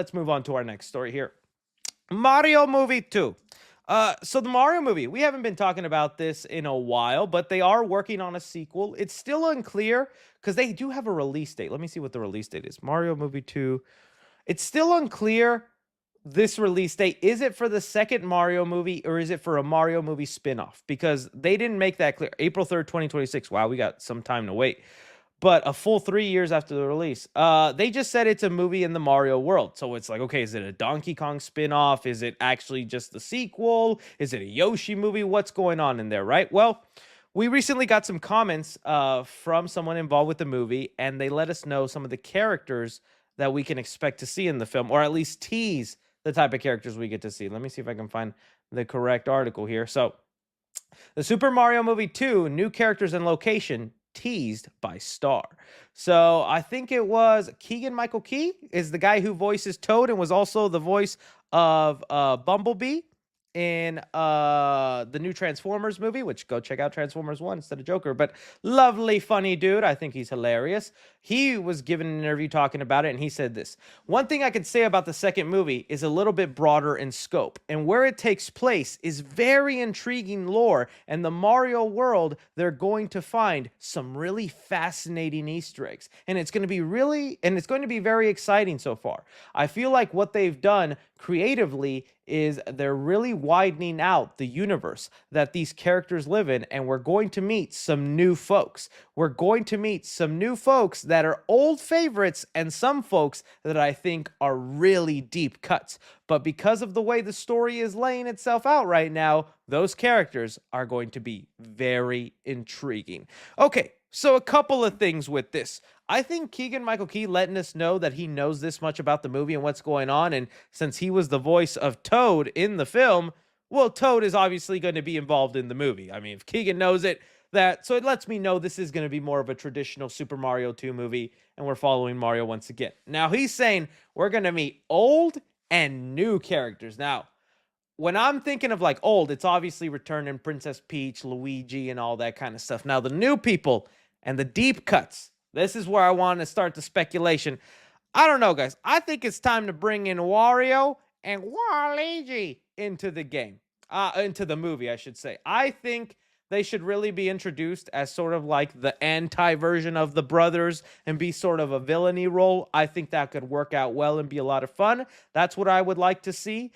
Let's move on to our next story here. Mario movie 2. So the Mario movie, we haven't been talking about this in a while, but they are working on a sequel. It's still unclear because they do have a release date. Let me see what the release date is. Mario movie 2. It's still unclear this release date. Is it for the second Mario movie or is it for a Mario movie spin-off? Because they didn't make that clear. April 3rd, 2026. Wow, we got some time to wait, but a full 3 years after the release. They just said it's a movie in the Mario world. So it's like, okay, is it a Donkey Kong spinoff? Is it actually just the sequel? Is it a Yoshi movie? What's going on in there, right? Well, we recently got some comments from someone involved with the movie, and they let us know some of the characters that we can expect to see in the film, or at least tease the type of characters we get to see. Let me see if I can find the correct article here. So, the Super Mario Movie 2 new characters and location teased by Star. So I think it was Keegan Michael Key is the guy who voices Toad and was also the voice of Bumblebee in the new Transformers movie, which go check out Transformers 1 instead of Joker. But lovely, funny dude. I think he's hilarious. He was given an interview talking about it, and he said this. One thing I could say about the second movie is a little bit broader in scope, and where it takes place is very intriguing lore, and the Mario world, they're going to find some really fascinating Easter eggs, and it's going to be very exciting so far. I feel like what they've done creatively is they're really widening out the universe that these characters live in, and we're going to meet some new folks. We're going to meet some new folks that are old favorites and some folks that I think are really deep cuts. But because of the way the story is laying itself out right now, those characters are going to be very intriguing. Okay, so a couple of things with this. I think Keegan Michael Key letting us know that he knows this much about the movie and what's going on. And since he was the voice of Toad in the film, well, Toad is obviously going to be involved in the movie. I mean, if Keegan knows it, so it lets me know this is going to be more of a traditional Super Mario 2 movie, and we're following Mario once again. Now, he's saying we're going to meet old and new characters. Now, when I'm thinking of like old, it's obviously returning Princess Peach, Luigi, and all that kind of stuff. Now, the new people and the deep cuts, this is where I want to start the speculation. I don't know, guys. I think it's time to bring in Wario and Waluigi into the game, into the movie, I should say. I think they should really be introduced as sort of like the anti-version of the brothers and be sort of a villainy role. I think that could work out well and be a lot of fun. That's what I would like to see.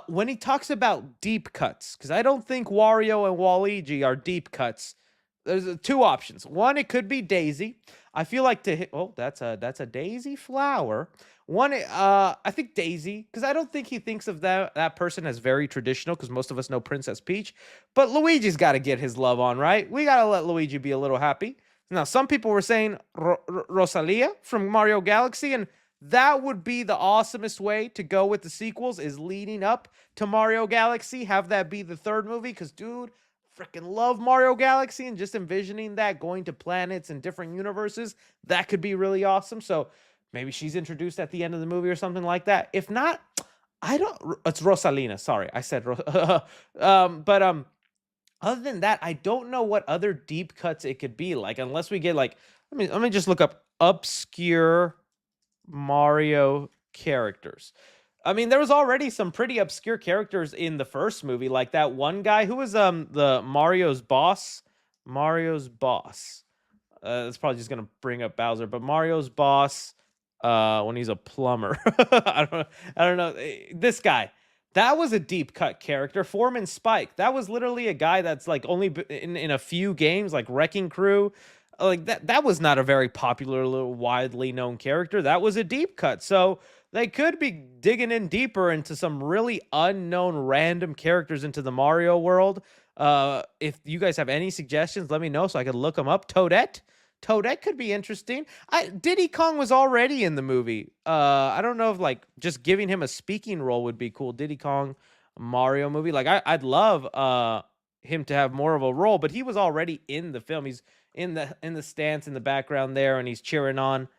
When he talks about deep cuts, because I don't think Wario and Waluigi are deep cuts. There's two options. One, it could be Daisy. I feel like to hit. Oh, that's a Daisy flower. One, I think Daisy, because I don't think he thinks of that person as very traditional, because most of us know Princess Peach. But Luigi's got to get his love on, right? We got to let Luigi be a little happy. Now, some people were saying Rosalia from Mario Galaxy, and that would be the awesomest way to go with the sequels, is leading up to Mario Galaxy. Have that be the third movie, because, dude, freaking love Mario Galaxy, and just envisioning that going to planets and different universes, that could be really awesome. So maybe she's introduced at the end of the movie or something like that. If not, I don't. It's Rosalina. Sorry, I said. But other than that, I don't know what other deep cuts it could be like, unless we get like. Let me just look up obscure Mario characters. I mean, there was already some pretty obscure characters in the first movie, like that one guy who was the Mario's boss. Mario's boss. It's probably just gonna bring up Bowser, but Mario's boss, when he's a plumber. I don't know. This guy. That was a deep cut character. Foreman Spike. That was literally a guy that's like only in a few games, like Wrecking Crew. Like that was not a very popular, widely known character. That was a deep cut. So they could be digging in deeper into some really unknown random characters into the Mario world. If you guys have any suggestions, let me know so I could look them up. Toadette could be interesting. Diddy Kong was already in the movie. I don't know if like just giving him a speaking role would be cool. Diddy Kong Mario movie. Like I'd love him to have more of a role, but he was already in the film. He's in the stance in the background there, and he's cheering on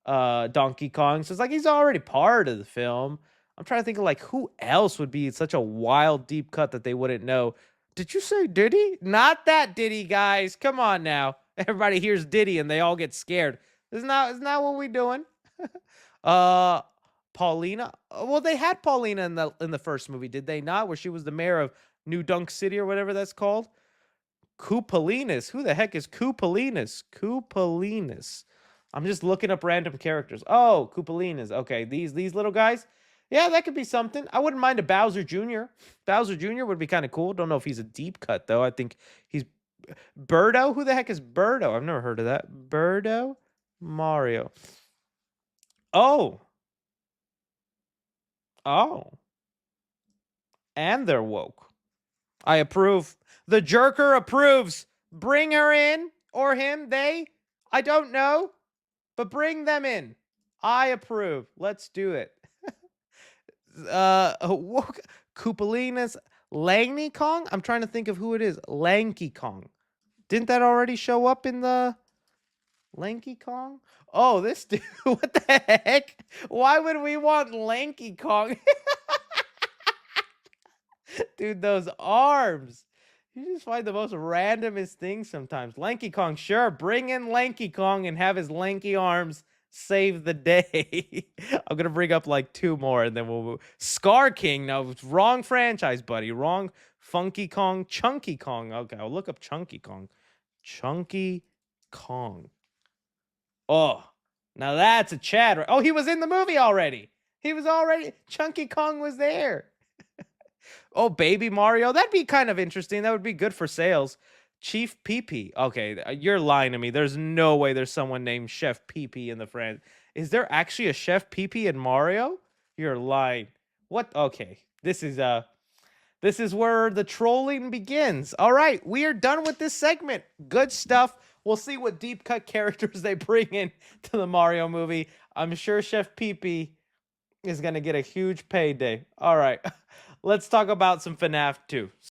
Donkey Kong. So it's like he's already part of the film. I'm trying to think of like who else would be such a wild deep cut that they wouldn't know. Did you say Diddy? Not that Diddy, guys. Come on now. Everybody hears Diddy and they all get scared. Isn't that what we doing? uh Paulina. Well, they had Paulina in the first movie, did they not? Where she was the mayor of New Dunk City or whatever that's called. Koopalinas. Who the heck is Koopalinas? Koopalinas. I'm just looking up random characters. Oh, Koopalinas. Okay, these little guys. Yeah, that could be something. I wouldn't mind a Bowser Jr. Bowser Jr. would be kind of cool. Don't know if he's a deep cut though. I think he's Birdo. Who the heck is Birdo? I've never heard of that. Birdo Mario. Oh, oh, and they're woke. I approve. The jerker approves. Bring her in or him. They. I don't know. But bring them in. I approve. Let's do it. Koopalinas, Lanky Kong. I'm trying to think of who it is. Lanky Kong. Didn't that already show up in the Lanky Kong? Oh, this dude. What the heck? Why would we want Lanky Kong? Dude, those arms. You just find the most randomest things sometimes. Lanky Kong, sure. Bring in Lanky Kong and have his lanky arms save the day. I'm going to bring up like two more and then we'll move. Scar King. No, wrong franchise, buddy. Wrong. Funky Kong. Chunky Kong. Okay, I'll look up Chunky Kong. Chunky Kong. Oh, now that's a Chad. Oh, he was in the movie already. He was already. Chunky Kong was there. Oh, Baby Mario. That'd be kind of interesting. That would be good for sales. Chief Pee. Okay, you're lying to me. There's no way there's someone named Chef Pee in the friend. Is there actually a Chef Pee in Mario? You're lying. What? Okay. This is where the trolling begins. All right, we are done with this segment. Good stuff. We'll see what deep cut characters they bring in to the Mario movie. I'm sure Chef Pee is going to get a huge payday. All right. Let's talk about some FNAF 2.